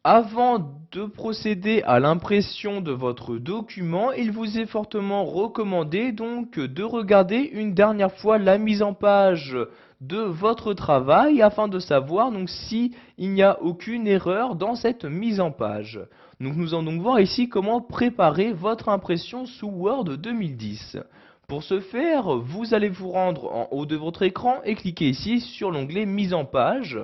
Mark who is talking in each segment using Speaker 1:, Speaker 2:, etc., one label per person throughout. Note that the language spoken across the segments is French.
Speaker 1: Avant de procéder à l'impression de votre document, il vous est fortement recommandé donc de regarder une dernière fois la mise en page de votre travail afin de savoir donc si il n'y a aucune erreur dans cette mise en page. Donc nous allons donc voir ici comment préparer votre impression sous Word 2010. Pour ce faire, vous allez vous rendre en haut de votre écran et cliquer ici sur l'onglet mise en page.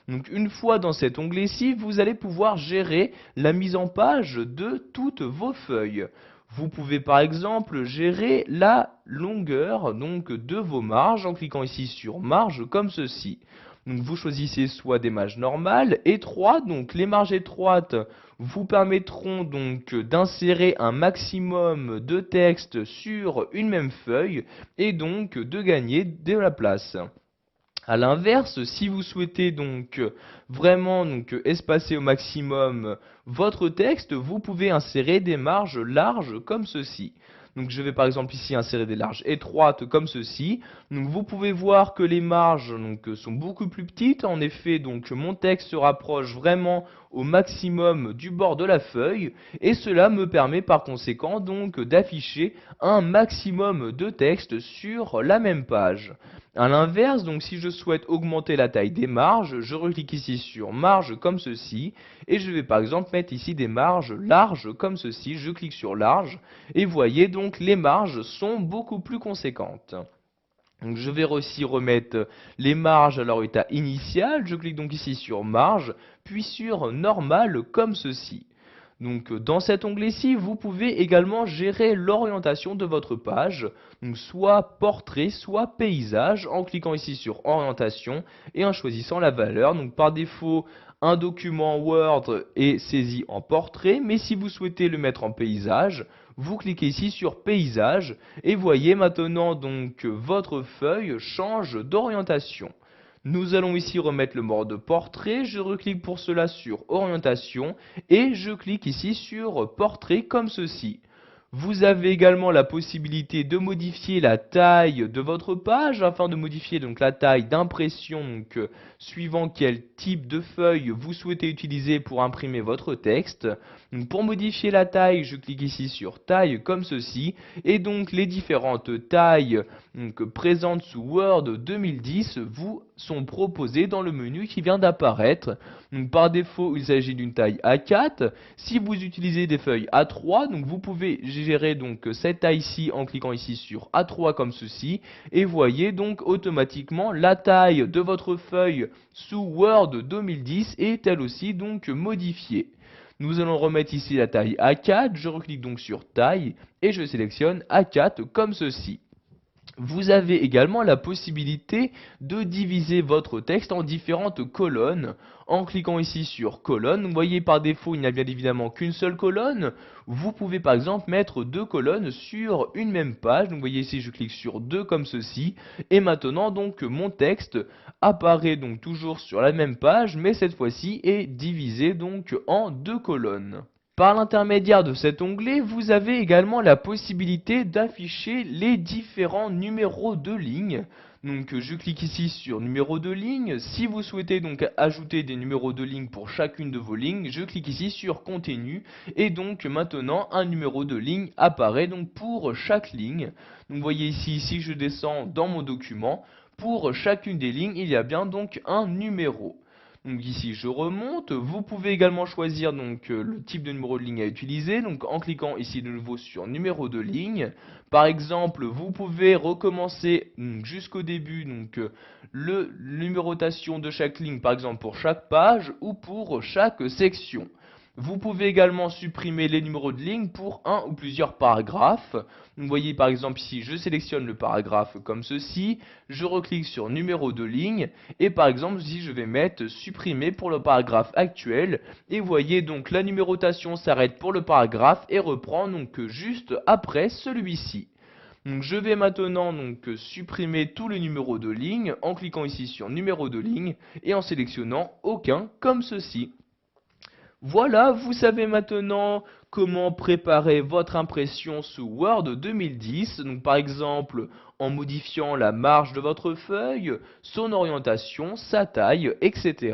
Speaker 1: Donc une fois dans cet onglet-ci, vous allez pouvoir gérer la mise en page de toutes vos feuilles. Vous pouvez par exemple gérer la longueur donc de vos marges en cliquant ici sur marge comme ceci. Donc vous choisissez soit des marges normales, étroites, donc les marges étroites vous permettront donc d'insérer un maximum de texte sur une même feuille et donc de gagner de la place. A l'inverse, si vous souhaitez donc vraiment espacer au maximum votre texte, vous pouvez insérer des marges larges comme ceci. Donc je vais par exemple ici insérer des marges étroites comme ceci. Donc vous pouvez voir que les marges sont beaucoup plus petites. En effet, donc mon texte se rapproche vraiment au maximum du bord de la feuille et cela me permet par conséquent donc d'afficher un maximum de texte sur la même page. A l'inverse, donc si je souhaite augmenter la taille des marges, je reclique ici sur marge comme ceci et je vais par exemple mettre ici des marges larges comme ceci. Je clique sur large et voyez donc les marges sont beaucoup plus conséquentes. Donc je vais aussi remettre les marges à leur état initial. Je clique donc ici sur marge puis sur normal comme ceci. Donc dans cet onglet-ci, vous pouvez également gérer l'orientation de votre page, donc soit portrait, soit paysage, en cliquant ici sur orientation et en choisissant la valeur. Donc par défaut, un document Word est saisi en portrait, mais si vous souhaitez le mettre en paysage, vous cliquez ici sur paysage et voyez maintenant donc votre feuille change d'orientation. Nous allons ici remettre le mode portrait, je reclique pour cela sur orientation et je clique ici sur portrait comme ceci. Vous avez également la possibilité de modifier la taille de votre page afin de modifier donc la taille d'impression suivant quel type de feuille vous souhaitez utiliser pour imprimer votre texte. Donc, pour modifier la taille, je clique ici sur taille comme ceci et donc les différentes tailles présentes sous Word 2010 vous sont proposées dans le menu qui vient d'apparaître. Donc par défaut, il s'agit d'une taille A4. Si vous utilisez des feuilles A3, donc vous pouvez gérer donc cette taille-ci en cliquant ici sur A3 comme ceci et voyez donc automatiquement la taille de votre feuille sous Word 2010 est elle aussi donc modifiée. Nous allons remettre ici la taille A4, je reclique donc sur taille et je sélectionne A4 comme ceci. Vous avez également la possibilité de diviser votre texte en différentes colonnes en cliquant ici sur colonne. Vous voyez par défaut il n'y a bien évidemment qu'une seule colonne. Vous pouvez par exemple mettre deux colonnes sur une même page. Donc vous voyez ici je clique sur deux comme ceci et maintenant donc mon texte apparaît donc toujours sur la même page mais cette fois-ci est divisé donc en deux colonnes. Par l'intermédiaire de cet onglet, vous avez également la possibilité d'afficher les différents numéros de ligne. Donc je clique ici sur numéro de ligne. Si vous souhaitez donc ajouter des numéros de ligne pour chacune de vos lignes, je clique ici sur continue et donc maintenant un numéro de ligne apparaît donc pour chaque ligne. Donc vous voyez ici, si je descends dans mon document, pour chacune des lignes, il y a bien donc un numéro. Donc ici je remonte, vous pouvez également choisir donc le type de numéro de ligne à utiliser, donc en cliquant ici de nouveau sur numéro de ligne. Par exemple, vous pouvez recommencer jusqu'au début donc le numérotation de chaque ligne, par exemple pour chaque page ou pour chaque section. Vous pouvez également supprimer les numéros de ligne pour un ou plusieurs paragraphes. Vous voyez par exemple ici, je sélectionne le paragraphe comme ceci, je reclique sur numéro de ligne et par exemple ici je vais mettre supprimer pour le paragraphe actuel et vous voyez donc la numérotation s'arrête pour le paragraphe et reprend donc juste après celui-ci. Donc je vais maintenant donc supprimer tous les numéros de ligne en cliquant ici sur numéro de ligne et en sélectionnant aucun comme ceci. Voilà, vous savez maintenant comment préparer votre impression sous Word 2010, donc par exemple en modifiant la marge de votre feuille, son orientation, sa taille, etc.